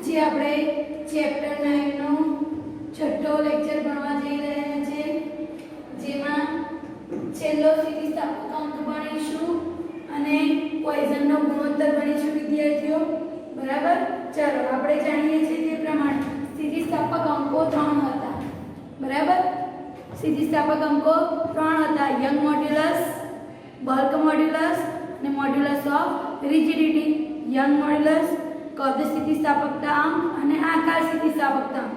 આજે આપણે ચેપ્ટર 9 નો છઠ્ઠો લેક્ચર ભણવા જઈ રહ્યા છે, જેમાં છેલ્લો સ્થિતિસ્થાપક અંક ભણીશું અને પોઈઝનનો ગુણોત્તર ભણીશું વિદ્યાર્થીઓ. બરાબર. ચાલો આપણે જાણીએ છીએ તે પ્રમાણે સ્થિતિસ્થાપક અંકો 3 હતા. બરાબર. સ્થિતિસ્થાપક અંકો 3 હતા: યંગ મોડ્યુલસ, બલ્ક મોડ્યુલસ અને modulus of rigidity. Young modulus, કદ સ્થિતિસ્થાપકતા અંક અને આકાર સ્થિતિસ્થાપકતા અંક.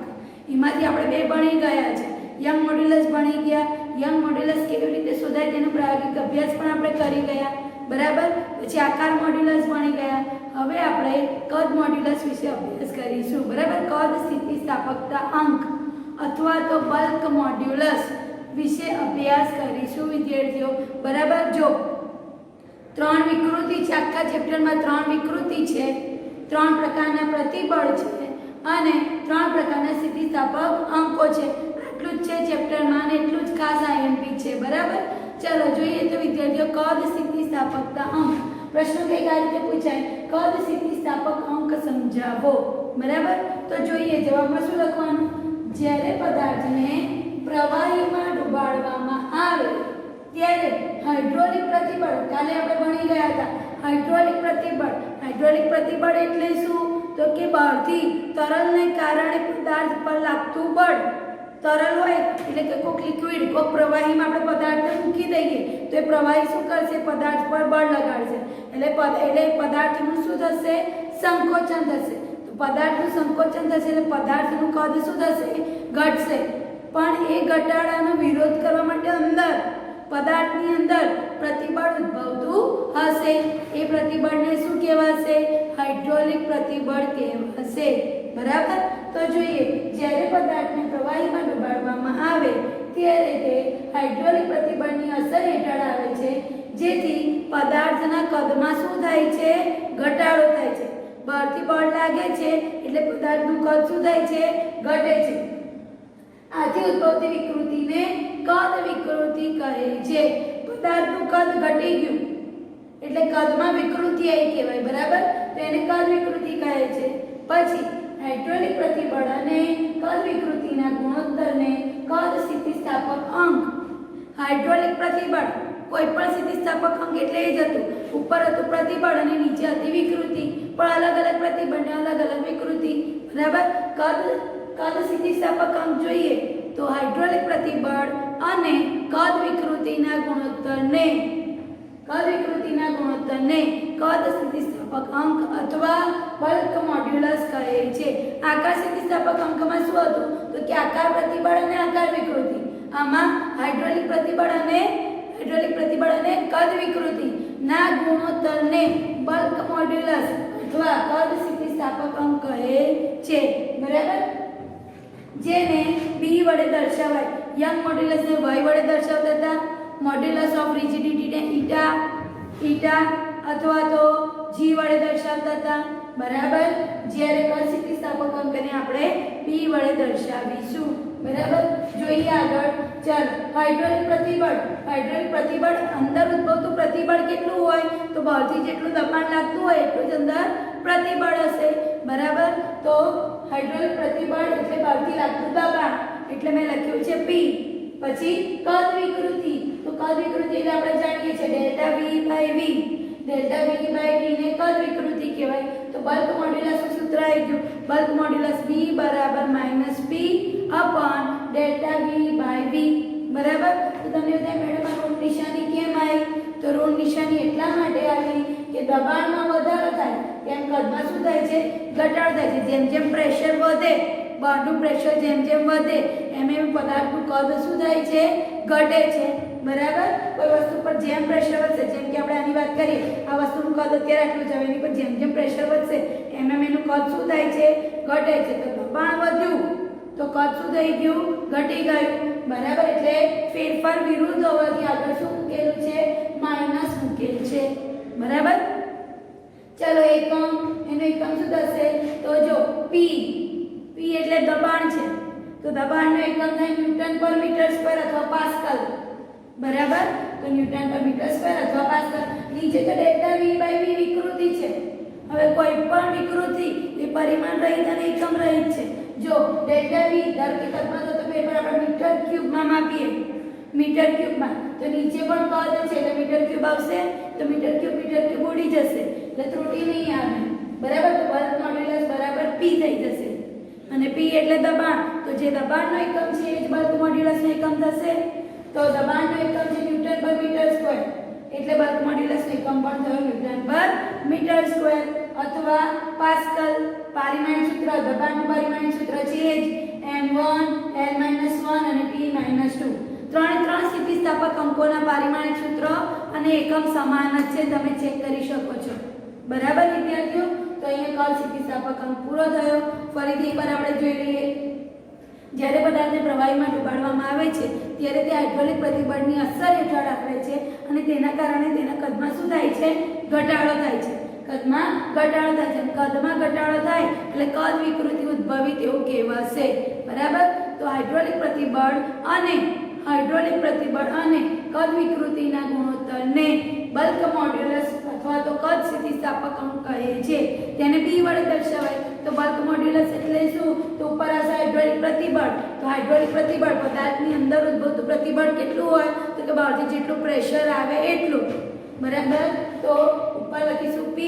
એમાંથી આપણે બે ભણી ગયા છે. યંગ મોડ્યુલસ ભણી ગયા. યંગ મોડ્યુલસ કેવી રીતે શોધાય તેનો પ્રાયોગિક અભ્યાસ પણ આપણે કરી ગયા. બરાબર. પછી આકાર મોડ્યુલસ ભણી ગયા. હવે આપણે કદ મોડ્યુલસ વિશે અભ્યાસ કરીશું. બરાબર. કદ સ્થિતિસ્થાપકતા અંક અથવા તો બલ્ક મોડ્યુલસ વિશે અભ્યાસ કરીશું વિદ્યાર્થીઓ. બરાબર. જો 3 વિકૃતિ છે, આખા ચેપ્ટરમાં 3 વિકૃતિ છે, 3 પ્રકારના પ્રતિબળ છે અને 3 પ્રકારના સ્થિતિસ્થાપક અંકો છે. આટલું જ છે ચેપ્ટરમાં અને એટલું જ ખાસ આઈએમપી છે. બરાબર. ચલો જોઈએ તો વિદ્યાર્થીઓ, કદ સ્થિતિસ્થાપકતા અંક. પ્રશ્નો કઈ રીતે પૂછાય? કદ સ્થિતિસ્થાપક અંક સમજાવો. બરાબર. તો જોઈએ જવાબમાં શું લખવાનું. જ્યારે પદાર્થને પ્રવાહીમાં ડુબાડવામાં આવે ત્યારે હાઇડ્રોલિક પ્રતિબળ, કાલે આપણે ભણી ગયા હતા હાઇડ્રોલિક પ્રતિબળ. હાઇડ્રોલિક પ્રતિબળ એટલે શું? તો કે બહારથી તરલને કારણે પદાર્થ પર લાગતું બળ. તરલ હોય એટલે કે કોઈક લિક્વિડ, કોઈક પ્રવાહીમાં આપણે પદાર્થ મૂકી દઈએ તો એ પ્રવાહી શું કરશે? પદાર્થ પર બળ લગાડશે. એટલે પદાર્થનું શું થશે? સંકોચન થશે. તો પદાર્થનું સંકોચન થશે એટલે પદાર્થનું કદ શું થશે? ઘટશે. પણ એ ઘટાડાનો વિરોધ કરવા માટે અંદર પદાર્થની અંદર પ્રતિબળ ઉદ્ભવતું હશે. એ પ્રતિબળને શું કહેવાશે? હાઇડ્રોલિક પ્રતિબળ કહેવાશે. બરાબર. તો જોઈએ, જ્યારે પદાર્થને પ્રવાહીમાં ડુબાડવામાં આવે ત્યારે તે હાઇડ્રોલિક પ્રતિબળની અસર હેઠળ આવે છે, જેથી પદાર્થના કદમાં શું થાય છે? ઘટાડો થાય છે. બહારથી બળ લાગે છે એટલે પદાર્થનું કદ શું થાય છે? ઘટે છે. આથી ઉદ્ભવતી વિકૃતિને કદ વિકૃતિ કહે છે. પદાર્થનું કદ ઘટી ગયું એટલે કદમાં વિકૃતિ આવી કહેવાય. બરાબર. તો એને કદ વિકૃતિ કહે છે. પછી હાઇડ્રોલિક પ્રતિબળ અને કદ વિકૃતિના ગુણોત્તરને કદ સ્થિતિસ્થાપક અંક. હાઇડ્રોલિક પ્રતિબળ, કોઈ પણ સ્થિતિસ્થાપક અંક એટલે એ જ હતું. ઉપર હતું પ્રતિબળ અને નીચે હતી વિકૃતિ, પણ અલગ અલગ પ્રતિબળને અલગ અલગ વિકૃતિ. બરાબર. કદ સ્થિતિસ્થાપક અંક જોઈએ તો હાઇડ્રોલિક પ્રતિબળ અને કદ વિકૃતિના ગુણોત્તરને કદ સ્થિતિસ્થાપક અંક અથવા બલ્ક મોડ્યુલસ કહે છે. આકાર સ્થિતિસ્થાપક અંકમાં શું હતું? તો કે આકાર પ્રતિબળ અને આકાર વિકૃતિ. આમાં હાઇડ્રોલિક પ્રતિબળ અને કદ વિકૃતિ ના ગુણોત્તરને બલ્ક મોડ્યુલસ અથવા કદ સ્થિતિસ્થાપક અંક કહે છે. બરાબર. જેને b વડે દર્શાવાય. યંગ મોડ્યુલસને y વડે દર્શાવતા હતા. મોડ્યુલસ ઓફ રિજિડિટીને ઈટા અથવા તો g વડે દર્શાવતા હતા. બરાબર. જ્યારે કદ સ્થિતિસ્થાપક અંકને આપણે b વડે દર્શાવીશું. બરાબર. જોઈએ આગળ. ચાલો, હાઇડ્રોલિક પ્રતિબળ અંદર ઉદ્ભવતું પ્રતિબળ કેટલું હોય? તો બહારથી જેટલું દબાણ લાગતું હોય એટલું જ અંદર પ્રતિબળ હશે. બરાબર. તો હાઇડ્રોલિક પ્રતિબળ એટલે બહારથી લાગતું દબાણ, એટલે મેં લખ્યું છે P. પછી કદ વિકૃતિ. તો કદ વિકૃતિ એટલે આપણે જાણીએ છીએ delta V by V. Delta V by V ને કદ વિકૃતિ કહેવાય. તો બલ્ક મોડ્યુલસનું સૂત્ર આવી ગયું. બલ્ક મોડ્યુલસ B બરાબર -P upon delta V by V. બરાબર. તો તમને બધા મેડમ આ ઋણ નિશાની કેમ આવી? તો ઋણ નિશાની એટલા માટે આવી કે દબાણમાં વધારો થાય તેમ કદમાં શું થાય છે? ઘટાડો થાય છે. જેમ જેમ પ્રેશર વધે, બહારનું પ્રેશર જેમ જેમ વધે એમ એમ પદાર્થનું કદ શું થાય છે? ઘટે છે. બરાબર. કોઈ વસ્તુ પર જેમ પ્રેશર વધશે, જેમ કે આપણે આની વાત કરીએ, આ વસ્તુનું કદ અત્યારે આટલું છે, એની પર જેમ જેમ પ્રેશર વધશે એમ એમ એનું કદ શું થાય છે? ઘટે છે. તો દબાણ વધ્યું તો કદ શું થઈ ગયું? ઘટી ગયું. બરાબર. એટલે ફેરફાર વિરુદ્ધ હોવાથી આગળ શું મૂકેલું છે? માઈનસ મૂકેલ છે. બરાબર. ચાલો, એકમ. એનો એકમ શું થશે? તો જો P એટલે દબાણ છે, તો દબાણનો એકમ થાય ન્યૂટન પર મીટર સ્ક્વેર અથવા પાસ્કલ. બરાબર. તો ન્યૂટન પર મીટર સ્ક્વેર અથવા પાસ્કલ. નીચે તો ડેલ્ટા V બાય V વિકૃતિ છે. હવે કોઈ પણ વિકૃતિ એ પરિમાણ રહિત અને એકમ રહિત છે. જો ડેલ્ટા વી ધારો કે કદમાં તો પેપર આપણે મીટર ક્યુબમાં માપીએ, મીટર ક્યુબમાં, તો નીચે પણ કદ છે એટલે મીટર ક્યુબ આવશે, તો મીટર ક્યુબ ઉડી જશે એટલે ત્રુટિ નહીં આવે, બરાબર. તો બલ્ક મોડ્યુલસ બરાબર P થઈ જશે, અને P એટલે દબાણ, તો જે દબાણનો એકમ છે એ જ બલ્ક મોડ્યુલસનો એકમ થશે. તો દબાણનો એકમ છે ન્યૂટન પર મીટર સ્ક્વેર, એટલે બલ્ક મોડ્યુલસનો એકમ પણ થયો ન્યૂટન પર મીટર સ્ક્વેર, અથવા પાસ્કલ. પારિમાણિક સૂત્ર, દબાણનું પારિમાણિક સૂત્ર છે જ m1 l-1 અને t-2. ત્રણ સ્થિતિસ્થાપક અંકોના પારિમાણિક સૂત્ર અને એકમ સમાન જ છે, તમે ચેક કરી શકો છો, બરાબર વિદ્યાર્થીઓ. તો અહીંયા કદ સ્થિતિસ્થાપક અંક પૂરો થયો. ફરીથી એકવાર આપણે જોઈ લઈએ. જ્યારે પદાર્થને પ્રવાહીમાં ડુબાડવામાં આવે છે ત્યારે તે હાઇડ્રોલિક પ્રતિબળની અસર હેઠળ આવે છે, અને તેના કારણે તેના કદમાં શું થાય છે? ઘટાડો થાય છે. કદમાં ઘટાડો થાય છે. કદમાં ઘટાડો થાય એટલે કદ વિકૃતિ ઉદ્ભવી તેવું કહેવાશે, બરાબર. તો હાઇડ્રોલિક પ્રતિબળ અને કદ વિકૃતિના ગુણોત્તરને બલ્ક મોડ્યુલસ અથવા તો કદ સ્થિતિસ્થાપક અંક કહે છે. તેને P વડે દર્શાવાય. તો બલ્ક મોડ્યુલસ એટલે શું? તો ઉપર આવશે હાઇડ્રોલિક પ્રતિબળ. તો હાઇડ્રોલિક પ્રતિબળ પદાર્થની અંદર ઉદ્ભવતું પ્રતિબળ કેટલું હોય? તો કે બહારથી જેટલું પ્રેશર આવે એટલું, બરાબર. તો ઉપર લખીશું P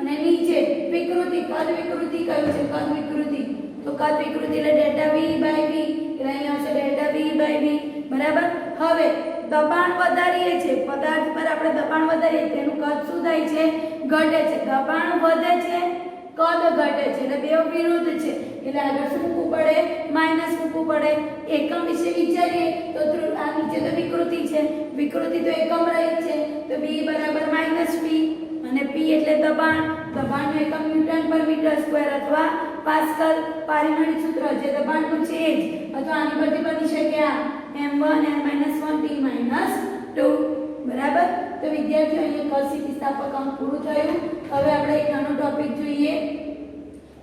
અને નીચે વિકૃતિ, કદ વિકૃતિ કયું છે? કદ વિકૃતિ. તો કદ વિકૃતિ એટલે ડેલ્ટા V બાય V, એટલે અહીંયા આવશે ડેલ્ટા V બાય V, બરાબર. હવે દબાણ વધારીએ છે, પદાર્થ પર આપણે દબાણ વધારીએ તેનું કદ શું થાય છે? ઘટે છે. દબાણ વધે છે, કદ ઘટે છે, એટલે બે વિરુદ્ધ છે, એટલે આગળ શું મૂકવું પડે? માઈનસ મૂકવું પડે. એકમ વિશે વિચારીએ તો આ નીચે તો વિકૃતિ છે, વિકૃતિ તો એકમ રહિત છે, તો B બરાબર -P, અને P એટલે દબાણ, દબાણનું એકમ ન્યૂટન પર મીટર સ્ક્વેર અથવા પાસ્કલ. પારિમાણિક સૂત્ર જે દબાણનું છે જ, અથવા આની પરથી બની શકે આ m1 l-1 t-2, બરાબર. તો વિદ્યાર્થીઓ અહીંયા કદ સ્થિતિસ્થાપક અંક પૂરું થયું. હવે આપણે એક નાનો ટોપિક જોઈએ,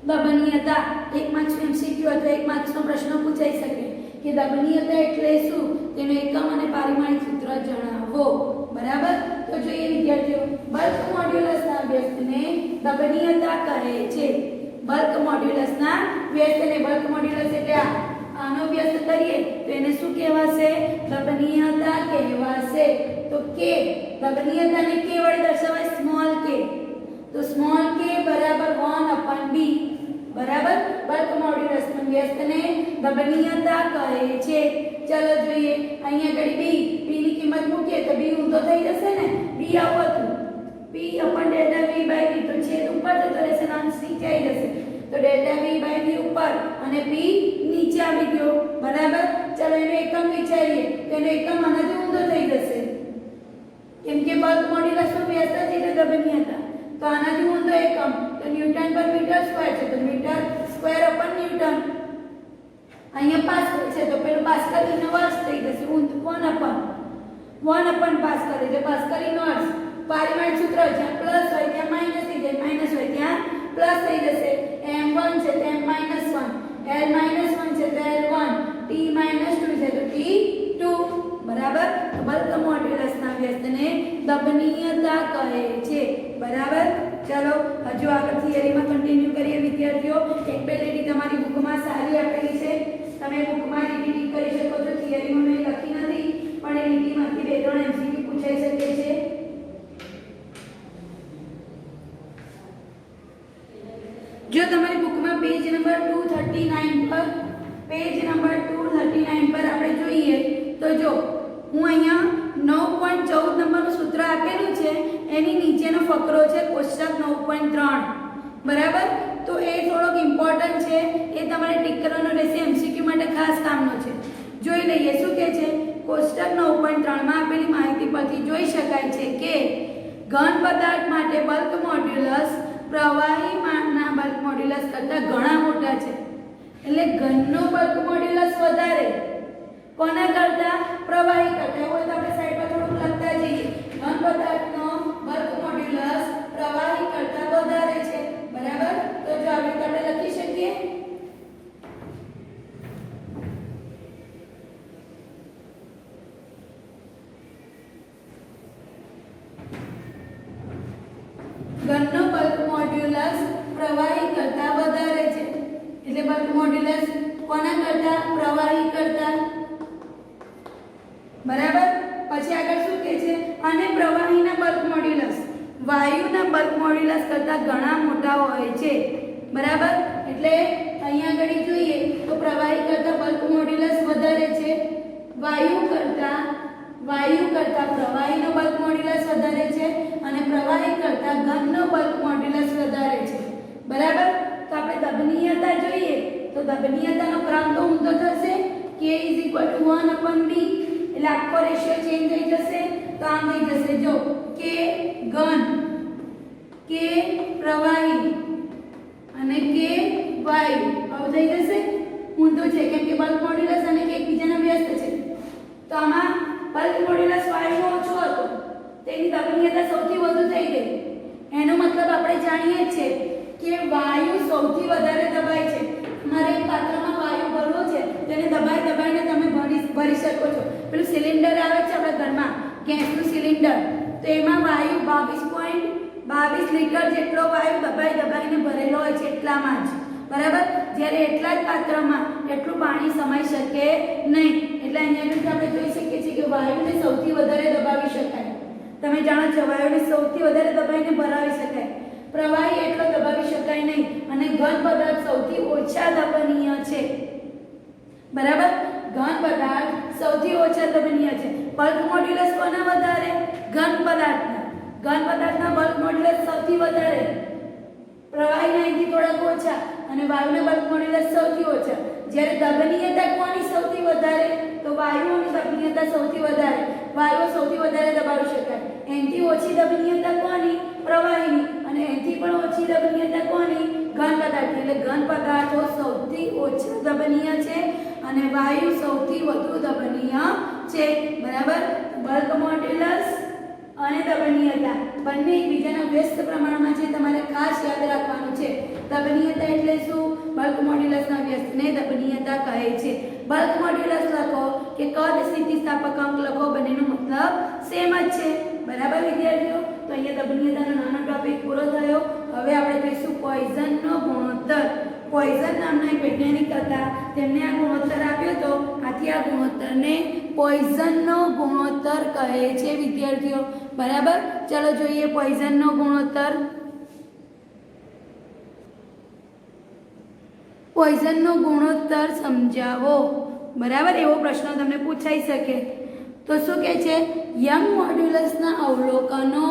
દબનીયતા. 1 માર્ક્સ MCQ અથવા 1 માર્ક્સનો પ્રશ્ન પૂછાઈ શકે કે દબનીયતા એટલે શું, તેનો એકમ અને પારિમાણિક સૂત્ર જણાવો, બરાબર. તો જોઈએ વિદ્યાર્થીઓ, બલ્ક મોડ્યુલસના વ્યસ્તને દબનીયતા કહે છે. બલ્ક મોડ્યુલસના વ્યસ્તને, બલ્ક મોડ્યુલસ એટલે આનો વ્યસ્ત કરીએ તો એને શું કહેવાશે? દબનીયતા કહેવાશે. તો કે દબનીયતાને k વડે દર્શાવાય, સ્મોલ k. તો સ્મોલ k બરાબર 1/b, બરાબર. બલ્ક મોડ્યુલસના વ્યસ્તને દબનીયતા કહે છે. ચાલો જોઈએ, અહીંયા આગળ b ની કિંમત મૂકીએ તો b ઊંધો થઈ જશે ને, b આવું હતું, p upon delta v by v, તો છેદ ઉપર જતો રહેશે, અંશ નીચે આવી જશે, તો delta v by v ઉપર અને p નીચે આવી ગયો, બરાબર. ચાલો એનો એકમ વિચારીએ તો એનો એકમ આનાથી ઊંધો થઈ જશે, કેમ કે બલ્ક મોડ્યુલસનો વ્યસ્ત છે એટલે દબનીયતા. તો આનાથી ઊંધો એકમ તો ન્યૂટન પર મીટર સ્ક્વેર છે, તો મીટર સ્ક્વેર અપન ન્યૂટન. અહીંયા પાસ્કલ છે તો પેલું પાસ્કલ ઇન્વર્સ થઈ જશે, 1 upon પાસ્કલ એટલે પાસ્કલ ઇન્વર્સ. પારિમાણિક સૂત્ર જ્યાં પ્લસ હોય ત્યાં માઈનસ થઈ જાય, માઈનસ હોય ત્યાં પ્લસ થઈ જશે. m1 છે તો m-1, l-1 છે તો l1, t-2 છે તો t2, બરાબર. તો બલ્ક મોડ્યુલસના વ્યસ્તને દબનીયતા કહે છે, બરાબર. ચાલો હજુ આગળ થિયરીમાં કન્ટિન્યુ કરીએ વિદ્યાર્થીઓ. એક બે લીટી તમારી બુકમાં સારી આપેલી છે, તમે બુકમાં લીટી કરી શકો છો. થિયરીમાં મેં લખી નથી, પણ એ લીટીમાંથી 2-3 MCQ પૂછાઈ શકે છે. જો તમારી બુકમાં પેજ નંબર 239 પર આપણે જોઈએ તો જો હું અહીંયા 9.14 નંબરનું સૂત્ર આપેલું છે, એની નીચેનો ફકરો છે કોષ્ટક 9.3, બરાબર. તો એ થોડોક ઇમ્પોર્ટન્ટ છે, એ તમારે ટીક કરવાનો રહેશે, MCQ માટે ખાસ કામનો છે. જોઈ લઈએ શું કહે છે. કોષ્ટક 9.3 માં આપેલી માહિતી પરથી જોઈ શકાય છે કે ઘન પદાર્થ માટે બલ્ક મોડ્યુલસ પ્રવાહીમાંના બલ્ક મોડ્યુલસ કરતાં ઘણા મોટા છે. એટલે ઘનનો બલ્ક મોડ્યુલસ વધારે, કોના કરતાં? પ્રવાહી કરતાં. એવું તો આપણે સાઈડ પર થોડુંક લખતા જઈએ, ઘન પદાર્થનો બલ્ક મોડ્યુલસ પ્રવાહી કરતાં વધારે છે, બરાબર. તો જો આવી રીતે આપણે લખી શકીએ. ઘનનો બલ્ક મોડ્યુલસ પ્રવાહી કરતાં વધારે છે. કોના કરતા? પ્રવાહી કરતા, બરાબર. પછી આગળ શું કહે છે? અને પ્રવાહીના બલ્ક મોડ્યુલસ વાયુના બલ્ક મોડ્યુલસ કરતા ઘણા મોટા હોય છે, બરાબર. એટલે અહીંયા આગળ જોઈએ તો પ્રવાહી કરતા બલ્ક મોડ્યુલસ વધારે છે, વાયુ કરતા પ્રવાહીનો બલ્ક મોડ્યુલસ વધારે છે અને પ્રવાહી કરતા ઘનનો બલ્ક મોડ્યુલસ વધારે છે, બરાબર. તો આપણે દબનીયતા જોઈએ તો દબનીયતાનો ક્રમ તો ઊંધો થશે, k = 1/b, એટલે આખો રેશિયો ચેન્જ થઈ જશે. તો આમ થઈ જશે, જો k ઘન, k પ્રવાહી અને k વાયુ, આવું થઈ જશે. ઊંધું છે કેમ કે બલ્ક મોડ્યુલસ અને k એકબીજાના વ્યસ્ત છે. તો આમાં બલ્ક મોડ્યુલસ વાયુનો ઓછો હતો, તેની દબનીયતા સૌથી વધુ થઈ ગઈ. એનો મતલબ આપણે જાણીએ છીએ કે વાયુ સૌથી વધારે દબાય છે. તમારે એક પાત્રમાં વાયુ ભરવો છે, તેને દબાઈને તમે ભરી શકો છો. પેલું સિલિન્ડર આવે છે આપણા ઘરમાં, ગેસનું સિલિન્ડર, તો એમાં વાયુ 22.22 લીટર જેટલો વાયુ દબાઈને ભરેલો હોય છે, એટલામાં જ, બરાબર. જ્યારે એટલા જ પાત્રમાં એટલું પાણી સમાઈ શકે નહીં. એટલે અહીંયા આપણે જોઈ શકીએ છીએ કે વાયુને સૌથી વધારે દબાવી શકાય. તમે જાણો છો વાયુને સૌથી વધારે દબાઈને ભરાવી શકાય, પ્રવાહી એટલો દબાવી શકાય નહીં, અને ઘન પદાર્થ સૌથી ઓછા દબનીય છે, બરાબર. ઘન પદાર્થ સૌથી ઓછા દબનીય છે. બલ્ક મોડ્યુલસ કોના વધારે? ઘન પદાર્થના બલ્ક મોડ્યુલસ સૌથી વધારે, પ્રવાહીના અહીંથી થોડાક ઓછા અને વાયુના બલ્ક મોડ્યુલસ સૌથી ઓછા. જ્યારે દબનીયતા કોની સૌથી વધારે? તો વાયુઓની દબનીયતા સૌથી વધારે, વાયુઓ સૌથી વધારે દબાવી શકાય. એનાથી ઓછી દબનીયતા કોની? પ્રવાહીની. અને એનાથી પણ ઓછી દબનીયતા કોની? ઘન પદાર્થની. એટલે ઘન પદાર્થો સૌથી ઓછા દબનીય છે અને વાયુ સૌથી વધુ દબનીય છે, બરાબર. બલ્ક મોડ્યુલસ અને દબનીયતા બંને એકબીજાના વ્યસ્ત પ્રમાણમાં છે, તમારે ખાસ યાદ રાખવાનું છે. દબનીયતા એટલે શું? બલ્ક મોડ્યુલસના વ્યસ્તને દબનીયતા કહે છે. બલ્ક મોડ્યુલસ લખો કે કદ સ્થિતિસ્થાપકાંક લખો, બંનેનો મતલબ સેમ જ છે, બરાબર વિદ્યાર્થીઓ. તો અહીંયા દબનીયતાનો નાનો ટોપિક પૂરો થયો. હવે આપણે જોઈશું પોઈઝનનો ગુણોત્તર. પોઈઝન નામના એક વૈજ્ઞાનિક હતા, તેમને આ ગુણોત્તર આપ્યો તો, આથી આ ગુણોત્તરને પોઈઝનનો ગુણોત્તર કહે છે વિદ્યાર્થીઓ, બરાબર. ચલો જોઈએ પોઈઝનનો ગુણોત્તર. પોઈઝનનો ગુણોત્તર સમજાવો, બરાબર. એવો પ્રશ્ન તમને પૂછાઈ શકે. તો શું કહે છે? યંગ મોડ્યુલસના અવલોકનો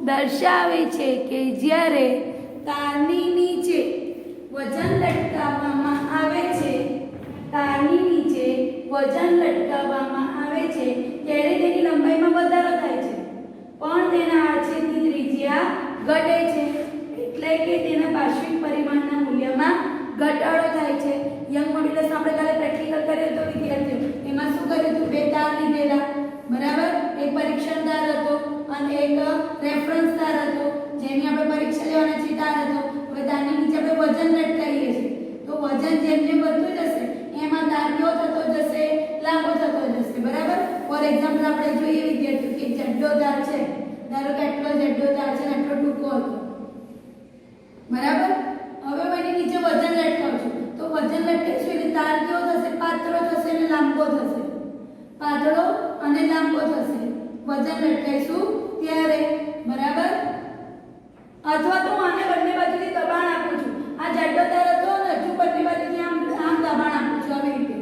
દર્શાવે છે કે જ્યારે તારની નીચે વજન લટકાવવામાં આવે છે, તારની નીચે વજન લટકાવવામાં આવે છે ત્યારે તેની લંબાઈમાં વધારો થાય છે, પણ તેના આડછેદની ત્રિજ્યા ઘટે છે. એટલે કે તેના પાર્શ્વિક પરિમાણના મૂલ્યમાં ઘટાડો થાય છે. યંગ મોડ્યુલસ આપણે કાલે પ્રેક્ટિકલ કર્યો તો વિદ્યાર્થીઓ, એમાં શું કર્યું હતું? બે તાર લીધેલા, બરાબર. એક પરીક્ષણ તાર હતો અને એક રેફરન્સ તાર હતો. જેની આપણે પરીક્ષા લેવાના છે તાર હતો. હવે તારની નીચે આપણે વજન લટકાવીએ છીએ, તો વજન જેમ જેમ વધતું જશે એમાં તાર કેવો થતો જશે? લાંબો થતો જશે, બરાબર. ફોર એક્ઝામ્પલ આપણે જોઈએ વિદ્યાર્થીઓ કે જડ્ડો તાર છે, ધારો કે આટલો જડ્ડો તાર છે ને આટલો ટૂંકો હતો, બરાબર. હવે એની નીચે વજન લટકાવશું તો વજન લટકાવશું એટલે તાર કેવો થશે? પાતળો થશે અને લાંબો થશે, પાતળો અને લાંબો થશે વજન લટકાવીશું ત્યારે, બરાબર. અથવા તો આને બંને બાજુથી દબાણ આપું છું. આ જાડો તાર હતો ને હજુ બંને બાજુથી આમ દબાણ આપું છું, આવી રીતે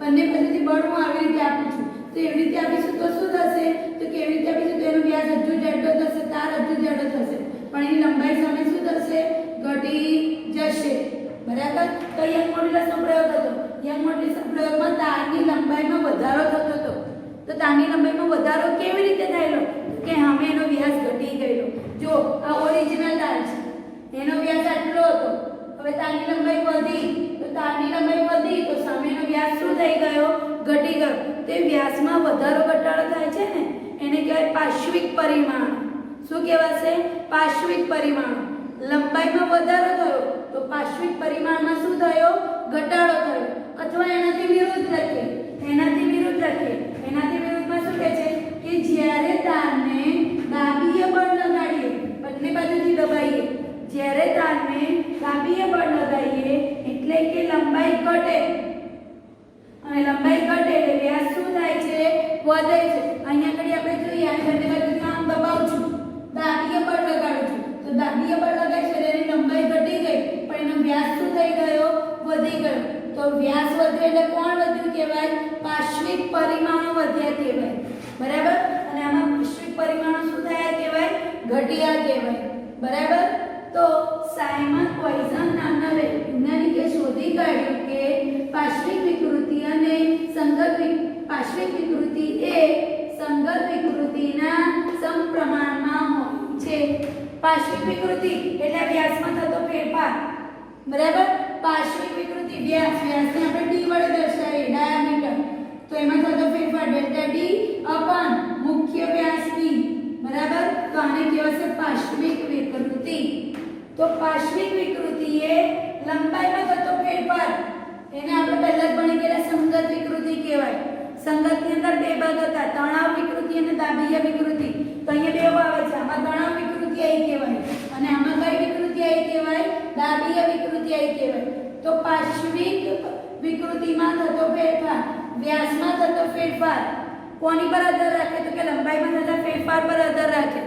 બંને બાજુથી બળ હું આવી રીતે આપું છું. તો એવી રીતે આપીશું તો શું થશે? તો કેવી રીતે આપીશું? તો એનો વ્યાસ હજુ જાડો થશે, તાર હજુ જાડો થશે, પણ એની લંબાઈ સામે શું થશે? ઘટી જશે, બરાબર. તો યંગ મોડ્યુલસનો પ્રયોગ હતો. યંગ મોડ્યુલસના પ્રયોગમાં તારની લંબાઈમાં વધારો થતો હતો. તો તારની લંબાઈમાં વધારો કેવી રીતે થયેલો? કે હવે એનો વ્યાસ ઘટી ગયેલો. જો આ ઓરિજિનલ તાર છે, એનો વ્યાસ આટલો હતો, હવે તારની લંબાઈ વધી, તો તારની લંબાઈ વધી તો સામેનો વ્યાસ શું થઈ ગયો? ઘટી ગયો. તે વ્યાસમાં વધારો ઘટાડો થાય છે ને, એને કહેવાય પાર્શ્વિક પરિમાણ. શું કહેવાશે? પાર્શ્વિક પરિમાણ. લંબાઈમાં વધારો થયો તો પાર્શ્વિક પરિમાણમાં શું થયો? ઘટાડો થયો. અથવા એનાથી વિરુદ્ધ લખીએ, એનાથી વિરુદ્ધમાં શું કહે છે? કે જ્યારે તારને દાબીએ બળ લગાડીએ, બંને બાજુથી દબાઈએ, જ્યારે તારને દાબીએ બળ લગાડીએ એટલે કે લંબાઈ ઘટે, અને લંબાઈ ઘટે એટલે વ્યાસ શું થાય છે? વધે છે. અહીંયા આગળ આપણે જોઈએ આ બંને બાજુથી આમ દબાવું છું, દાબીએ બળ લગાડું છું, તો દાબીએ બળ લગાડશે એટલે એની લંબાઈ ઘટી ગઈ પણ એનો વ્યાસ શું થઈ ગયો? વધી ગયો. તો વ્યાસ વધે એટલે કોણ વધ્યું કહેવાય? પાર્શ્વિક પરિમાણો વધ્યા કહેવાય. બરાબર? અને આમાં પાર્શ્વિક પરિમાણો શું થયા કહેવાય? ઘટ્યા કહેવાય. બરાબર? તો સાયમન પોઈઝન નામના વૈજ્ઞાનિકે શોધી કાઢ્યું કે પાર્શ્વિક વિકૃતિ અને સંગત પાર્શ્વિક વિકૃતિ એ સંગત વિકૃતિના સમપ્રમાણમાં હોય છે. પાર્શ્વિક વિકૃતિ એટલે વ્યાસમાં થતો ફેરફાર. બરાબર? પાર્શ્વિક વિકૃતિ વ્યાસને આપણે d વડે દર્શાવીએ, ડાયામીટર. તો એમાં થતો ફેરફાર ડેલ્ટા d અપન મુખ્ય વ્યાસ d. બરાબર? તો આને કહેવાશે પાર્શ્વિક વિકૃતિ. તો પાર્શ્વિક વિકૃતિ એ લંબાઈમાં થતો ફેરફાર, એને આપણે પહેલા જ ભણી ગયેલા સંગત વિકૃતિ કહેવાય. સંગતની અંદર બે ભાગ હતા, તણાવ વિકૃતિ અને દાબીય વિકૃતિ. તો અહીંયા બે આવે છે, આમાં તણાવ વિકૃતિ આવી કહેવાય અને આમાં કઈ વિકૃતિ આવી કહેવાય? દાબીય વિકૃતિ આવી કહેવાય. તો પાર્શ્વિક વિકૃતિમાં થતો ફેરફાર, વ્યાસમાં થતો ફેરફાર કોની પર આધાર રાખે? તો કે લંબાઈમાં થતા ફેરફાર પર આધાર રાખે.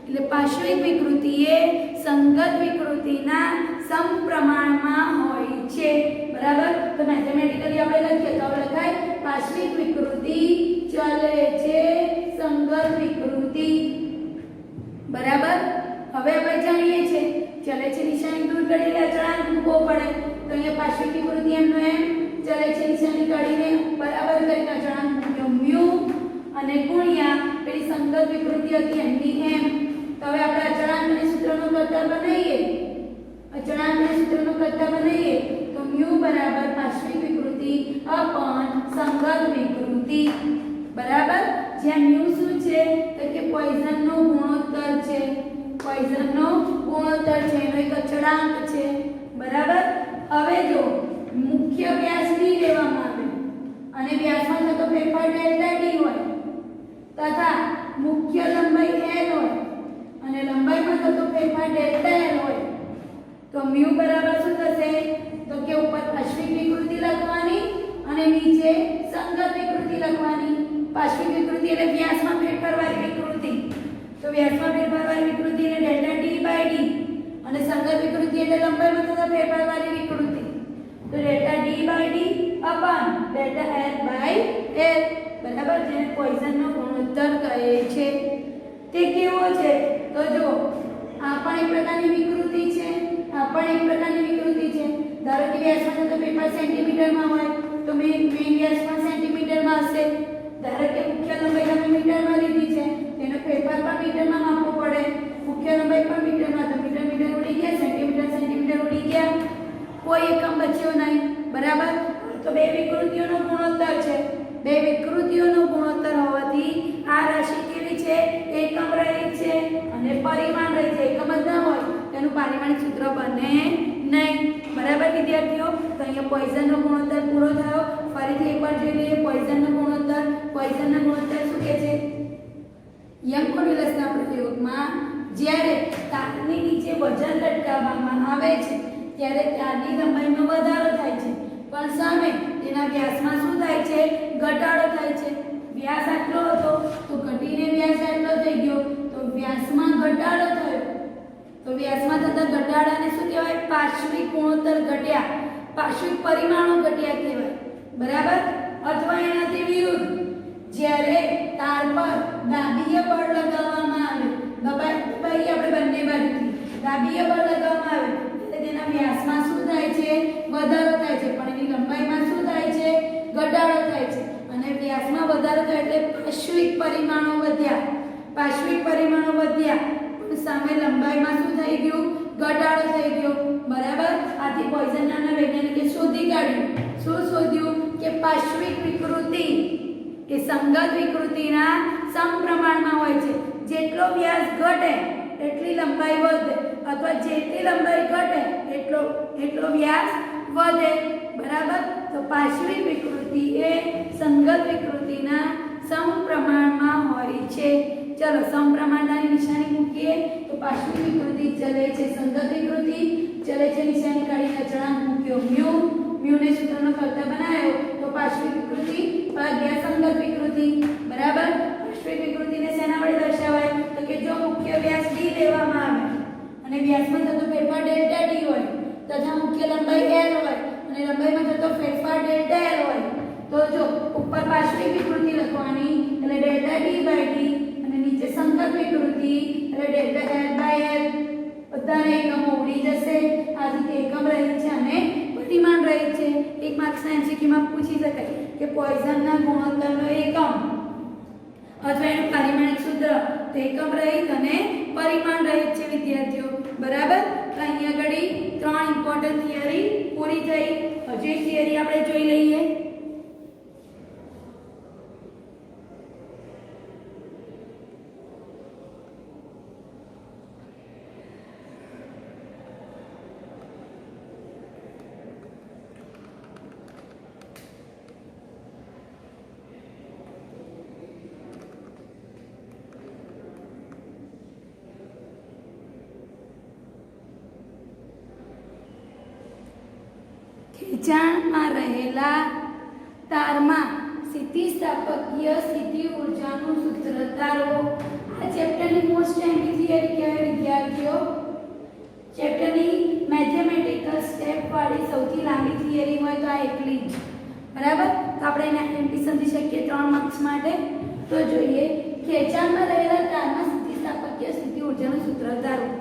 એટલે પાર્શ્વિક વિકૃતિ એ સંગત વિકૃતિના સમપ્રમાણમાં હોય છે. બરાબર? તો મેથેમેટિકલી આપણે લખીએ તો લખાય પાર્શ્વિક વિકૃતિ ચલે છે સંગત વિકૃતિ. બરાબર? હવે આપણે જાણીએ છીએ ચલે છે નિશાની દૂર કરીને અચળાંક મૂકવો પડે. તો અહીંયા પાર્શ્વિક વિકૃતિ એમનો એમ ચલે છે નિશાની કાઢીને બરાબર કરીને અચળાંક મૂક્યો મ્યુ અને ગુણ્યા પેલી સંગત વિકૃતિ હતી એમની એમ. તો હવે આપણે અચળાંકને સૂત્રનો કરતા બનાવીએ. અચળાંકને સૂત્રનો કરતા બનાવીએ તો મ્યુ બરાબર પાર્શ્વિક વિકૃતિ અપન સંગત વિકૃતિ. બરાબર? જ્યાં મ્યુ શું છે? તો કે પોઈઝનનો ગુણોત્તર છે. પોઈઝનનો ગુણોત્તર છે, એનો એક અચળાંક છે. બરાબર? હવે જો મુખ્ય વ્યાસ d લેવામાં આવે અને વ્યાસમાં થતો ફેરફાર ડેલ્ટા d હોય તથા મુખ્ય લંબાઈ l હોય અને લંબાઈમાં થતો ફેરફાર ડેલ્ટા l હોય તો મ્યુ બરાબર શું થશે? તો કે ઉપર પાર્શ્વિક વિકૃતિ લખવાની અને નીચે સંગત વિકૃતિ લખવાની. પાર્શ્વિક વિકૃતિ એટલે વ્યાસમાં ફેરફાર વાળી વિકૃતિ. તો વ્યાસમાં ફેરફાર વાળી વિકૃતિ એટલે ડેલ્ટા d/d અને સંગત વિકૃતિ એટલે લંબાઈમાં થતા ફેરફાર વાળી વિકૃતિ. તો ડેલ્ટા d/d અપન ડેલ્ટા l/l. બરાબર? જેને પોઈઝનનો ગુણોત્તર કહે છે. તે કેવો છે? તો જો આ પણ એક પ્રકારની વિકૃતિ છે, આ પણ એક પ્રકારની વિકૃતિ છે. ધારો કે વ્યાસમાં થતો ફેરફાર સેન્ટીમીટરમાં હોય તો મેઇન વ્યાસ પણ સેન્ટીમીટરમાં હશે. ધારો કે મુખ્ય લંબાઈ તમે મીટરમાં લીધી છે, તેનો ફેરફાર પણ મીટરમાં માપવો પડે. મુખ્ય લંબાઈ પણ મીટરમાં, તો મીટર ઉડી ગયા, સેન્ટીમીટર ઉડી ગયા, કોઈ એકમ બચ્યો નહીં. બરાબર? તો બે વિકૃતિઓનો ગુણોત્તર છે. બે વિકૃતિઓનો ગુણોત્તર હોવાથી આ રાશિ કેવી છે? એકમ રહિત છે અને પરિમાણ રહિત છે. એકમ જ ના હોય તેનું પારિમાણિક સૂત્ર બને નહીં. બરાબર વિદ્યાર્થીઓ? તો અહીંયા પોઈઝનનો ગુણોત્તર પૂરો થયો. ફરીથી એકવાર જોઈ લઈએ પોઈઝનનો ગુણોત્તર. પોઈઝનનો ગુણોત્તર શું કહે છે? યંગ મોડ્યુલસના પ્રયોગમાં જ્યારે તારની નીચે વજન લટકાવવામાં આવે છે ત્યારે તારની લંબાઈમાં વધારો થાય છે પણ સામે તેના વ્યાસમાં શું થાય છે? ઘટાડો થાય છે. વ્યાસ આટલો હતો તો ઘટીને વ્યાસ આટલો થઈ ગયો, તો વ્યાસમાં ઘટાડો થયો. તો વ્યાસમાં થતા ઘટાડાને શું કહેવાય? પાર્શ્વિક ગુણોત્તર ઘટ્યા, પાર્શ્વિક પરિમાણો ઘટ્યા કહેવાય. બરાબર? અથવા એનાથી વિરુદ્ધ જ્યારે તાર પર દાબીય બળ લગાવવામાં આવે, દબાઈ આપણે બંને બાજુથી દાબીય બળ લગાવવામાં આવે એટલે તેના વ્યાસમાં શું થાય છે? વધારો થાય છે પણ એની લંબાઈમાં શું થાય છે? ઘટાડો થાય છે. અને વ્યાસમાં વધારો થયો એટલે પાર્શ્વિક પરિમાણો વધ્યા. પાર્શ્વિક પરિમાણો વધ્યા પણ સામે લંબાઈમાં શું થઈ ગયું? ઘટાડો થઈ ગયો. બરાબર? આથી પોઈઝન નામના વૈજ્ઞાનિકે શોધી કાઢ્યું. શું શોધ્યું? કે પાર્શ્વિક વિકૃતિ એ સંગત વિકૃતિના સમપ્રમાણમાં હોય છે. જેટલો વ્યાસ ઘટે એટલી લંબાઈ વધે અથવા જેટલી લંબાઈ ઘટે એટલો વ્યાસ વધે. બરાબર? તો પાર્શ્વિક વિકૃતિ એ સંગત વિકૃતિના સમપ્રમાણમાં હોય છે. ચલો સમપ્રમાણતાની નિશાની મૂકીએ તો પાર્શ્વિક વિકૃતિ ચલે છે સંગત વિકૃતિ ચલે છે નિશાની કાઢીને અચળાંક મૂક્યો મ્યુ. મ્યુને સૂત્રનો કરતા બનાવ્યો તો પાર્શ્વિક વિકૃતિ લંબાઈ l હોય અને લંબાઈમાં થતો ફેરફાર ડેલ્ટા l હોય તો જો ઉપર પાછળની વિકૃતિ લખવાની એટલે ડેલ્ટા d/d અને નીચે સંકર વિકૃતિ એટલે ડેલ્ટા l/l બધાને એકમો ઉડી જશે. આ રીતે એકમ રહી છે અને પરિમાણ રહી છે. એક માર્ક્સના એમસીક્યુમાં પૂછી શકાય કે પોઈઝનના ગુણોત્તરનો એકમ અથવા એનું પારિમાણિક સૂત્ર તો એકમ રહિત અને પરિમાણ રહિત છે વિદ્યાર્થીઓ. બરાબર. તો અહીંયા આગળ 3 ઇમ્પોર્ટન્ટ થિયરી પૂરી થઈ. હજુ એક થિયરી આપણે જોઈ લઈએ. ખેંચાણમાં રહેલા તારમાં સ્થિતિસ્થાપકીય સ્થિતિ ઊર્જાનું સૂત્ર તારવો. આ ચેપ્ટરની મોસ્ટ એમ્પી થિયરી કહેવાય વિદ્યાર્થીઓ. ચેપ્ટરની મેથેમેટિકલ સ્ટેપ વાળી સૌથી લાંબી થિયરી હોય તો આ એકલી જ. બરાબર. તો આપણે એને એમપી સમજી શકીએ 3 માર્ક્સ માટે. તો જોઈએ ખેંચાણમાં રહેલા તારમાં સ્થિતિસ્થાપકીય સ્થિતિ ઊર્જાનું સૂત્ર તારવો.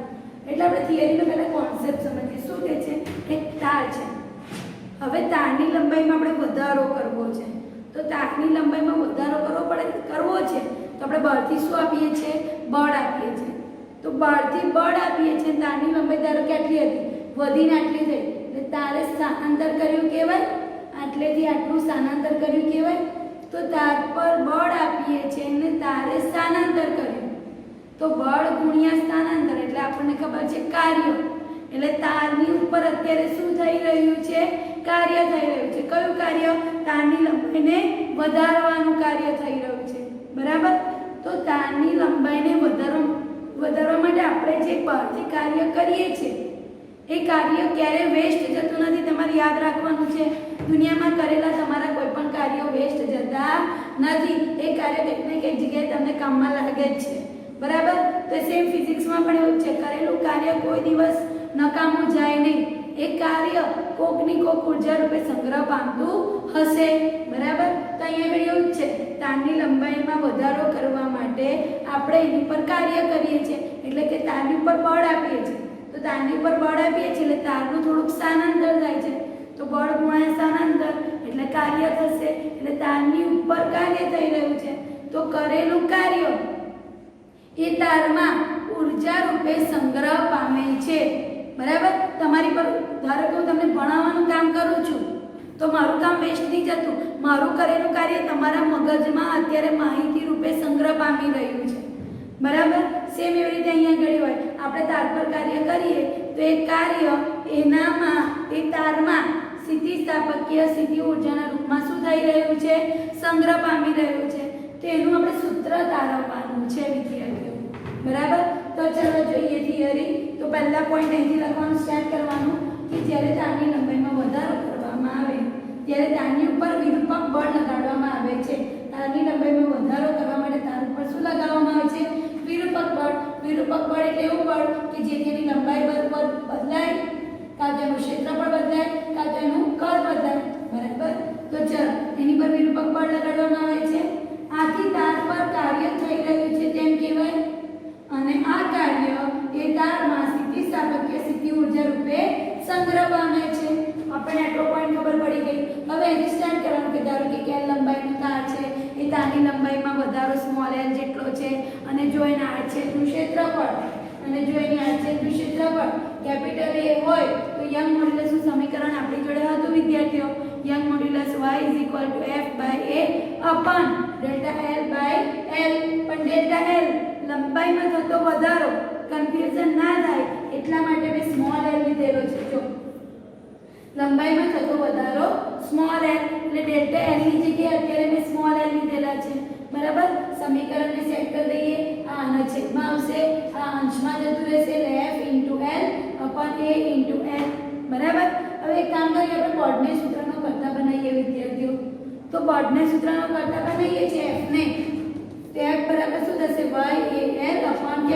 એટલે આપણે થિયરીનો પહેલા કોન્સેપ્ટ સમજીએ. શું કહે છે કે તાર છે. હવે તારની લંબાઈમાં આપણે વધારો કરવો છે. તો તારની લંબાઈમાં વધારો કરવો છે તો આપણે બળથી શું આપીએ છીએ? બળ આપીએ છીએ. તો બળથી બળ આપીએ છીએ. તારની લંબાઈ ધારો કે આટલી હતી, વધીને આટલી થઈ, એટલે તારે સ્થાનાંતર કર્યું કહેવાય. આટલેથી આટલું સ્થાનાંતર કર્યું કહેવાય. તો તાર પર બળ આપીએ છીએ અને તારે સ્થાનાંતર કર્યું. તો બળ ગુણ્યા સ્થાનાંતર એટલે આપણને ખબર છે કાર્ય. એટલે તારની ઉપર અત્યારે શું થઈ રહ્યું છે? કાર્ય થઈ રહ્યું છે. કયું કાર્ય? તારની લંબાઈને વધારવાનું કાર્ય થઈ રહ્યું છે. બરાબર. તો તારની લંબાઈને વધારવા માટે આપણે જે બળથી કાર્ય કરીએ છીએ એ કાર્ય ક્યારે વેસ્ટ જતું નથી. તમારે યાદ રાખવાનું છે. દુનિયામાં કરેલા તમારા કોઈ પણ કાર્યો વેસ્ટ જતા નથી. એ કાર્ય કંઈક ને કંઈક જગ્યાએ તમને કામમાં લાગે જ છે. બરાબર. તો સેમ ફિઝિક્સમાં પણ એવું છે. કરેલું કાર્ય કોઈ દિવસ નકામું જાય નહીં. એ કાર્ય કોકની કોક ઉર્જા રૂપે સંગ્રહ પામતું હશે. બરાબર. તો અહીંયા આગળ એવું જ છે. તારની લંબાઈમાં વધારો કરવા માટે આપણે એની પર કાર્ય કરીએ છીએ. એટલે કે તારની ઉપર બળ આપીએ છીએ. તો તારની ઉપર બળ આપીએ છીએ એટલે તારનું થોડુંક સ્થાનાંતર થાય છે. તો બળ ગુણ્યા સ્થાનાંતર એટલે કાર્ય થશે. એટલે તારની ઉપર કાર્ય થઈ રહ્યું છે. તો કરેલું કાર્ય એ તારમાં ઉર્જા રૂપે સંગ્રહ પામે છે. બરાબર. તમારી પર ધારો કે હું તમને ભણાવવાનું કામ કરું છું તો મારું કામ વેસ્ટ નહીં જતું. મારું કરેલું કાર્ય તમારા મગજમાં અત્યારે માહિતી રૂપે સંગ્રહ પામી રહ્યું છે. બરાબર. સેમ એવી રીતે અહીંયા આગળ હોય. આપણે તાર પર કાર્ય કરીએ તો એ કાર્ય એનામાં એ તારમાં સ્થિતિસ્થાપકીય સ્થિતિ ઊર્જાના રૂપમાં શું થઈ રહ્યું છે? સંગ્રહ પામી રહ્યું છે. તો એનું આપણે સૂત્ર તારવવાનું છે વિદ્યાર્થીઓ. બરાબર. તો ચાલો જોઈએ થિયરી. તો પહેલા પોઈન્ટ અહીંથી લખવાનું સ્ટાર્ટ કરવાનું કે જ્યારે તારની લંબાઈમાં વધારો કરવામાં આવે ત્યારે તારની ઉપર વિરૂપક બળ લગાડવામાં આવે છે. તારની લંબાઈમાં વધારો કરવા માટે તાર ઉપર શું લગાડવામાં આવે છે? વિરૂપક બળ. વિરૂપક બળ એટલે એવું બળ કે જેથી એની લંબાઈ બદલાય, કાં તો એનું ક્ષેત્રફળ બદલાય, કાં તો એનું કદ બદલાય. બરાબર. તો ચાલો એની પર વિરૂપક બળ લગાડવામાં આવે છે. આથી તાર પર કાર્ય થઈ રહ્યું છે તેમ કહેવાય. અને આ કાર્ય એ તારમાં સ્થિતિસ્થાપકીય સ્થિતિ ઊર્જા રૂપે સંગ્રહ પામે છે. આપણને આટલો પોઈન્ટ ખબર પડી ગઈ. હવે એથી સ્ટાર્ટ કરવાનું કે ધારો કે l લંબાઈનો તાર છે. એ તારની લંબાઈમાં વધારો સ્મોલ l જેટલો છે અને જો એના આડછેદનું ક્ષેત્રફળ અને જો એની આડછેદનું ક્ષેત્રફળ કેપિટલ A હોય તો યંગ મોડ્યુલસનું સમીકરણ આપણી જોડે હતું વિદ્યાર્થીઓ. Young modulus y F/A upon delta L/L. પણ delta L લંબાઈમાં થતો વધારો કન્ફ્યુઝન ના થાય એટલા માટે મેં સ્મોલ l લીધેલો છે. જો લંબાઈમાં થતો વધારો સ્મોલ l એટલે ડેલ્ટા l ની જગ્યાએ અત્યારે મેં સ્મોલ l લીધેલા છે. બરાબર. સમીકરણને સેટ કરી દઈએ. આ આના છેદમાં આવશે, આ અંશમાં જતું રહેશે એટલે F × L/A × L. બરાબર. હવે એક કામ કરીએ, આપણે બોર્ડને સૂત્રનો કરતા બનાવીએ વિદ્યાર્થીઓ. તો બોર્ડને સૂત્રનો કરતા બનાવીએ છીએ f ને. તો f બરાબર શું થશે? y/L. તો f =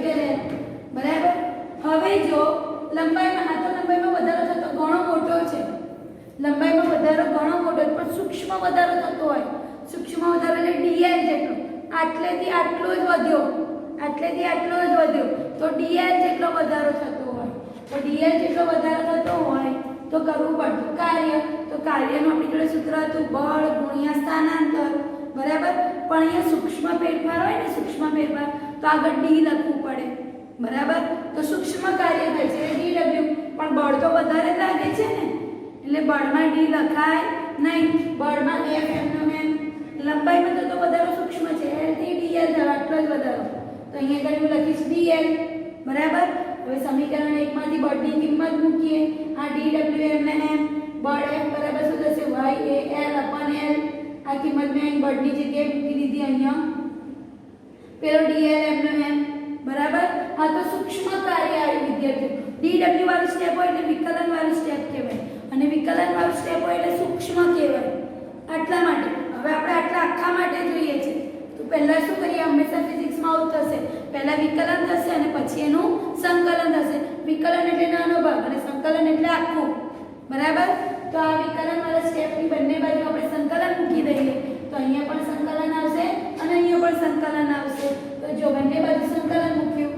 y/L/L. બરાબર. જો લંબાઈમાં આ તો લંબાઈમાં વધારો થતો ઘણો મોટો છે, લંબાઈમાં વધારો ઘણો મોટો પણ સૂક્ષ્મ વધારો થતો હોય, સૂક્ષ્મ વધારો એટલે dl જેટલો, આટલેથી આટલો જ વધ્યો, આટલેથી આટલો જ વધ્યો તો dl જેટલો વધારો થતો હોય, તો dl જેટલો વધારો થતો હોય તો કરવું પડતું કાર્ય, તો કાર્યનું આપણી જોડે સૂત્ર હતું બળ ગુણ્યા સ્થાનાંતર, બરાબર. પણ અહીંયા સૂક્ષ્મ ફેરફાર હોય ને, સૂક્ષ્મ ફેરફાર તો આગળ d લખવું પડે, બરાબર. તો સૂક્ષ્મ કાર્ય થાય છે dw, પણ બળ તો વધારે લાગે છે ને એટલે બળમાં d લખાય નહીં, બળમાં f એમનો એમ, લંબાઈમાં તો વધારો સૂક્ષ્મ છે l થી dl થાય આટલો જ વધારો, તો અહીંયા આગળ હું લખીશ dl, બરાબર. હવે સમીકરણ 1 માંથી બળની કિંમત મૂકીએ, આ dw એમને એમ, બળ f બરાબર શું થશે y a l upon l, આ કિંમત મેં બળની જગ્યાએ મૂકી દીધી અહીંયા, પેલો dl એમનો એમ, બરાબર. આ તો સૂક્ષ્મ કાર્ય આવ્યું વિદ્યાર્થીઓ, dw વાળું સ્ટેપ હોય એટલે વિકલન વાળું સ્ટેપ કહેવાય, અને વિકલન વાળું સ્ટેપ હોય એટલે સૂક્ષ્મ કહેવાય, આટલા માટે. હવે આપણે આટલા આખા માટે જોઈએ છે તો પહેલા શું કરીએ, હંમેશા ફિઝિક્સમાં આવું થશે, પહેલા વિકલન થશે અને પછી એનું સંકલન થશે, વિકલન એટલે નાનો ભાગ અને સંકલન એટલે આખું, બરાબર. તો આ વિકલન વાળા સ્ટેપની બંને બાજુ આપણે સંકલન મૂકી દઈએ તો અહીંયા પણ સંકલન આવશે અને અહીંયા પણ સંકલન આવશે, તો જો બંને બાજુ સંકલન મૂક્યું,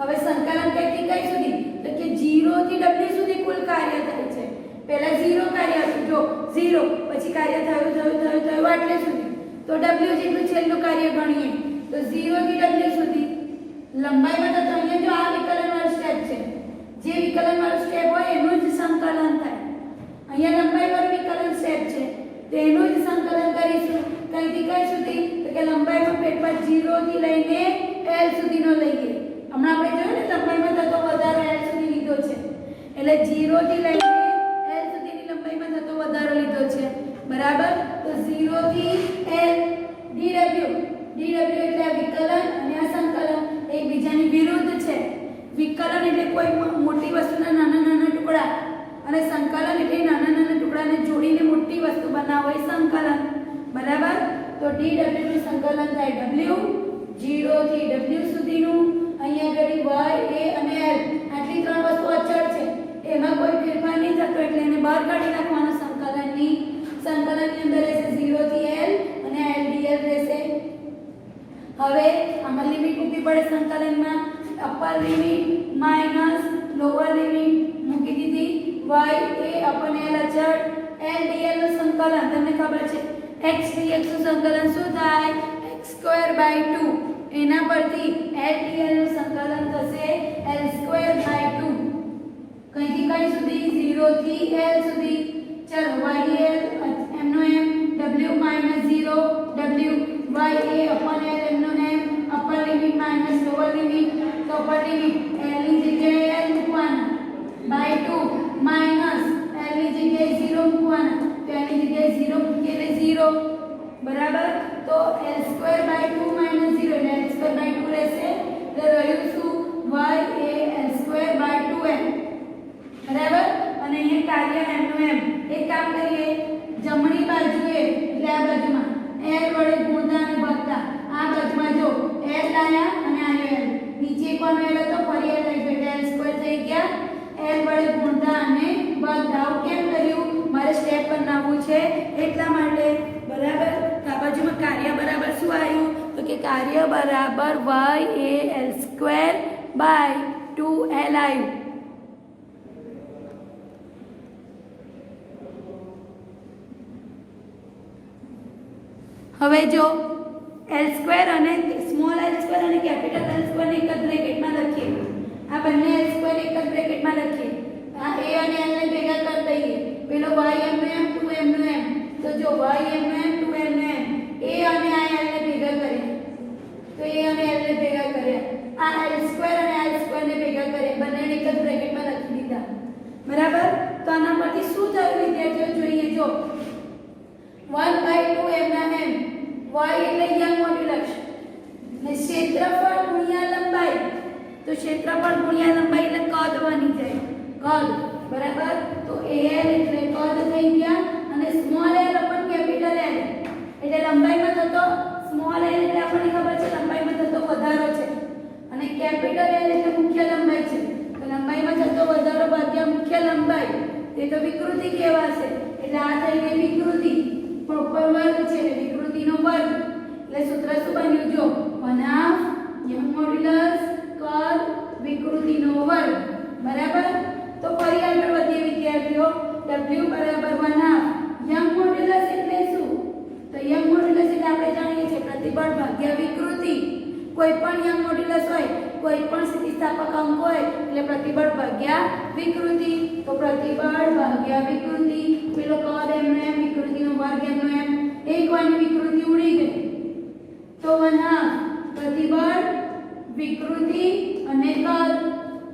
હવે સંકલન કઈથી કઈ સુધી, તો કે 0 થી w સુધી કુલ કાર્ય થાય છે, પહેલા 0 કાર્ય હતું, જો 0 પછી કાર્ય થયું આટલે સુધી, તો w જેટલું છેલ્લું કાર્ય ગણીએ તો 0 થી w સુધી, લંબાઈમાં તો અહીંયા જો આ વિકલન વાળું સ્ટેપ છે, જે વિકલન વાળું સ્ટેપ હોય એનું જ સંકલન થાય, અહીંયા લંબાઈ વાળું વિકલન સ્ટેપ છે તેનું જ સંકલન કરીશું, કઈથી કઈ સુધી, તો કે લંબાઈનો ફેરફાર 0 થી લઈને l સુધીનો લઈએ, હમણાં આપણે જોયું ને લંબાઈમાં થતો વધારો l સુધી લીધો છે, એટલે 0 થી લઈને l સુધીની લંબાઈમાં થતો વધારો લીધો છે, બરાબર. તો 0 થી l dw એટલે આ વિકલન અને આ સંકલન એકબીજાની વિરુદ્ધ છે, વિકલન એટલે કોઈ મોટી વસ્તુના નાના નાના ટુકડા અને સંકલન એટલે નાના નાના ટુકડાને જોડીને મોટી વસ્તુ બનાવો એ સંકલન, બરાબર. તો dw નું સંકલન થાય w 0 થી w સુધીનું, અહીંયા આગળ y a અને l આટલી ત્રણ વસ્તુ અચળ છે, એમાં કોઈ ફેરફાર નહીં થતો એટલે એને બહાર કાઢી નાખવાનો સંકલનની અંદર રહેશે 0 થી l અને l dl રહેશે. હવે આમાં લિમિટ મૂકવી પડે સંકલનમાં, upper limit minus lower limit મૂકી દીધી, y a upon l અચળ, l dl નું સંકલન તમને ખબર છે x dx નું સંકલન શું થાય x²/2, એના પરથી l dl નું સંકલન થશે l²/2, કઈથી કઈ સુધી 0 થી l સુધી, ચલો y l એમનો એમ, w -0 w y a upon l એમનો એમ, upper limit minus lower limit, તો અપર લિમિટ l ની જગ્યાએ l મૂકવાના બાય 2 માઈનસ l ની જગ્યાએ 0 મૂકવાના, તો l ની જગ્યાએ 0 મૂકીએ એટલે 0, બરાબર. તો l²/2 -0 એટલે l²/2 રહેશે, એટલે રહ્યું શું y a l²/2m, બરાબર. અને અહીંયા કાર્ય એમનું એમ, એક કામ કરીએ જમણી બાજુએ એટલે આ બાજુમાં l વડે ગુણતા અને ભાગતા, આ બાજુમાં જો l લાયા અને આ l, નીચે કોનો l હતો ફરી l આવી ગયો એટલે l² થઈ ગયા, l વડે ગુણતા અને ભાગતા. આવું કેમ કર્યું, મારે સ્ટેપ બનાવવું છે એટલા માટે, બરાબર. આ બાજુમાં કાર્ય બરાબર શું આવ્યું, તો કે કાર્ય બરાબર y a l²/2l આવ્યું. હવે જો l² અને સ્મોલ l² અને કેપિટલ l² ને એક જ બ્રેકેટમાં લખીએ, આ બંને l² એક જ બ્રેકેટમાં લખીએ, આ a અને l ને ભેગા કરી દઈએ, પેલો y એમનો એમ 2 એમનો એમ, તો જો y એમનો એમ 2 એમનો એમ, a અને આ l ને ભેગા કર્યા, તો a અને l ને ભેગા કર્યા, આ l² અને l² ને ભેગા કર્યા, બંનેને એક જ બ્રેકેટમાં લખી દીધા, બરાબર. તો આના પરથી શું થયું વિદ્યાર્થીઓ જોઈએ, જો 1/2 એમના એમ, y એટલે યંગ મોડ્યુલસ ને ક્ષેત્રફળ ગુણ્યા લંબાઈ, તો ક્ષેત્રફળ ગુણ્યા લંબાઈ એટલે કદ બની જાય, કદ, બરાબર. તો al એટલે કદ થઈ ગયા અને small l upon capital L એટલે લંબાઈમાં થતો, સ્મોલ l એટલે આપણને ખબર છે લંબાઈમાં થતો વધારો છે અને કેપિટલ L એટલે મુખ્ય લંબાઈ છે, તો લંબાઈ તો વિકૃતિ કહેવાશે. એટલે આ થઈ ગઈ વિકૃતિ, પણ ઉપર વર્ગ છે એટલે વિકૃતિનો વર્ગ. એટલે સૂત્ર શું બન્યું? જો 1/2 યંગ મોડ્યુલસ કદ વિકૃતિનો વર્ગ. બરાબર. તો ફરી આગળ વધીએ વિદ્યાર્થીઓ. W બરાબર 1/2 યંગ મોડ્યુલસ એટલે શું? તો યંગ મોડ્યુલસ એટલે આપણે જાણીએ છીએ પ્રતિબળ ભાગ્યા વિકૃતિ. કોઈ પણ યંગ મોડ્યુલસ હોય, કોઈ પણ સ્થિતિસ્થાપક અંક હોય એટલે પ્રતિબળ ભાગ્યા વિકૃતિ. તો પ્રતિબળ ભાગ્યા વિકૃતિ, પેલો કદ એમનો એમ, વિકૃતિનો વર્ગ એમનો એમ. એકવાની વિકૃતિ ઉડી ગઈ તો 1/2 પ્રતિબળ વિકૃતિ અને કદ.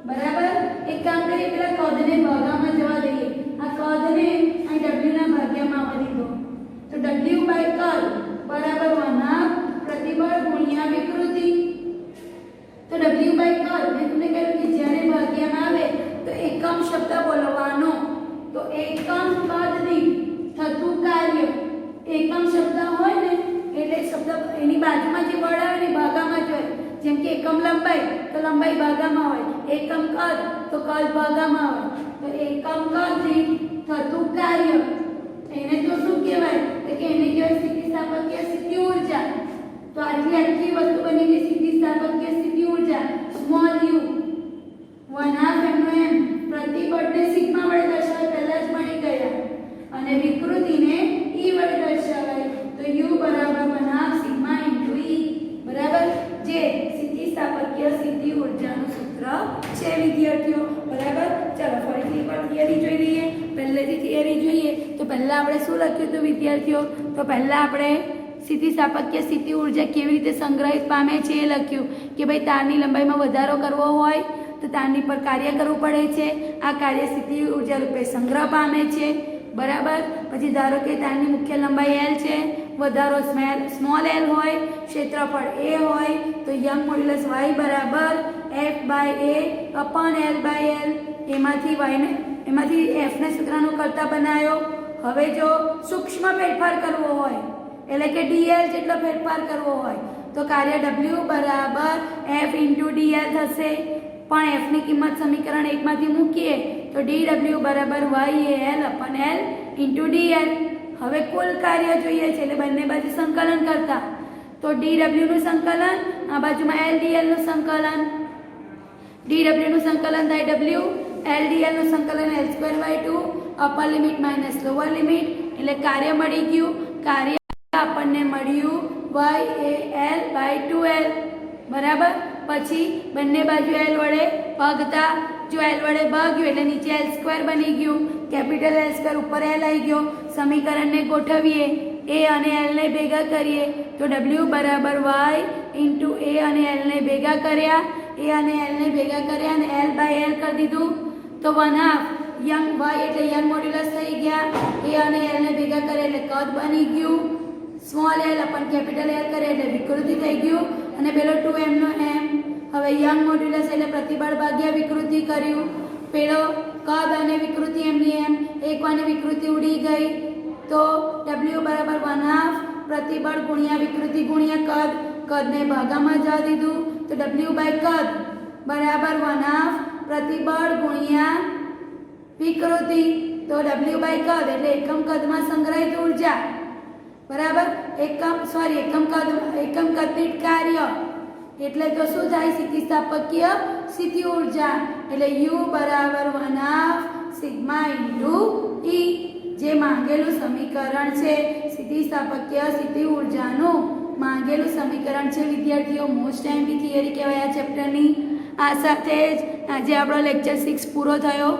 બરાબર. એક કામ કરીએ, પેલા કદને ભાગામાં જવા દઈએ. આ કદને અહીં w ના ભાગ્યામાં આવવા દીધો. તો w બાય કદ બરાબર 1/2 પ્રતિબળ ગુણ્યા વિકૃતિ. તો w બાય કદ મેં તમને કહ્યું કે જ્યારે ભાગ્યામાં આવે તો એકમ શબ્દ બોલવાનો. તો એકમ કદ દીઠ થતું કાર્ય. એકમ શબ્દ હોય ને એટલે શબ્દ એની બાજુમાં જે વડ આવે ને ભાગામાં જ હોય. જેમ કે એકમ લંબાઈ તો લંબાઈ ભાગામાં હોય, એકમ કદ તો કદ ભાગામાં હોય. તો એકમ કદ દીઠ થતું કાર્ય એને તો શું કહેવાય? તો કે એને કહેવાય સ્થિતિસ્થાપકીય સ્થિતિ ઊર્જા. તો આટલી વસ્તુ બની ગઈ સ્થિતિસ્થાપકીય સ્થિતિ ઊર્જા, સ્મોલ u. 1/2 એમનો એમ પ્રતિબળને સિગ્મા વડે દર્શાવાય પહેલા જ મળી ગયા, અને વિકૃતિને e વડે દર્શાવાય. તો u બરાબર 1/2 સિગ્મા ઇન્ટુ e. બરાબર. જે સ્થિતિસ્થાપકીય સ્થિતિ ઊર્જાનું સૂત્ર છે વિદ્યાર્થીઓ. બરાબર. ચાલો ફરીથી એકવાર થિયરી જોઈ લઈએ. પહેલેથી થિયરી જોઈએ તો પહેલા આપણે શું લખ્યું હતું વિદ્યાર્થીઓ? તો પહેલા આપણે સ્થિતિસ્થાપકીય સ્થિતિ ઊર્જા કેવી રીતે સંગ્રહિત પામે છે એ લખ્યું કે ભાઈ તારની લંબાઈમાં વધારો કરવો હોય તો તારની પર કાર્ય કરવું પડે છે. આ કાર્ય સ્થિતિ ઊર્જા રૂપે સંગ્રહ પામે છે. બરાબર. પછી ધારો કે તારની મુખ્ય લંબાઈ l છે, વધારો સ્મોલ l હોય, ક્ષેત્રફળ a હોય, તો યંગ મોડ્યુલસ y બરાબર F/A/L/L. એમાંથી f ને સૂત્રનો કરતા બનાવ્યો. હવે જો સૂક્ષ્મ ફેરફાર કરવો હોય એટલે કે dl જેટલો ફેરફાર કરવો હોય તો કાર્ય w બરાબર f * dl થશે. પણ f ની કિંમત સમીકરણ 1 માંથી મૂકીએ તો dw બરાબર y/L/L * dl. હવે કુલ કાર્ય જોઈએ છે એટલે બંને બાજુ સંકલન કરતા. તો dw નું સંકલન, આ બાજુમાં l/dl નું સંકલન. dw નું સંકલન થાય w, l/dl નું સંકલન l²/2 upper limit minus lower limit. એટલે કાર્ય મળી ગયું. કાર્ય આપણને મળ્યું y/L/2l. બરાબર. પછી બંને બાજુ l વડે ભાગતા. જો l વડે ભાગ્યું એટલે નીચે l² બની ગયું. કેપિટલ L² ઉપર l આવી ગયો. સમીકરણને ગોઠવીએ, a અને l ને ભેગા કરીએ તો w બરાબર y * a અને l ને ભેગા કર્યા, a અને l ને ભેગા કર્યા અને l/l કરી દીધું. તો 1/2 યંગ y એટલે યંગ મોડ્યુલસ થઈ ગયા. a અને l ને ભેગા કર્યા એટલે કદ બની ગયું. સ્મોલ l અપન કેપિટલ L કરે એટલે વિકૃતિ થઈ ગયું. અને પેલો 2m નો m. હવે યંગ મોડ્યુલસ એટલે પ્રતિબળ ભાગ્યા વિકૃતિ કર્યું. પેલો કદ અને વિકૃતિ એમની એમ, એકવાની વિકૃતિ ઉડી ગઈ. તો w બરાબર 1/2 પ્રતિબળ ગુણ્યા વિકૃતિ ગુણ્યા કદ. કદને ભાગામાં જવા દીધું તો w બાય કદ બરાબર 1/2 પ્રતિબળ ગુણ્યા વિકૃતિ. તો w બાય કદ એટલે એકમ કદમાં સંગ્રહિત ઊર્જા. બરાબર. એકમ કદ દીઠ કાર્ય એટલે તો શું થાય? સ્થિતિસ્થાપકીય સ્થિતિ ઊર્જા. એટલે u બરાબર 1/2 સિગ્મા ઇન્ટુ e. જે માંગેલું સમીકરણ છે સ્થિતિસ્થાપકીય સ્થિતિ ઊર્જાનું માંગેલું સમીકરણ છે વિદ્યાર્થીઓ. મોસ્ટ એમ્પી થિયરી કહેવાય આ ચેપ્ટરની. આ સાથે જ આજે આપણો લેક્ચર 6 પૂરો થયો.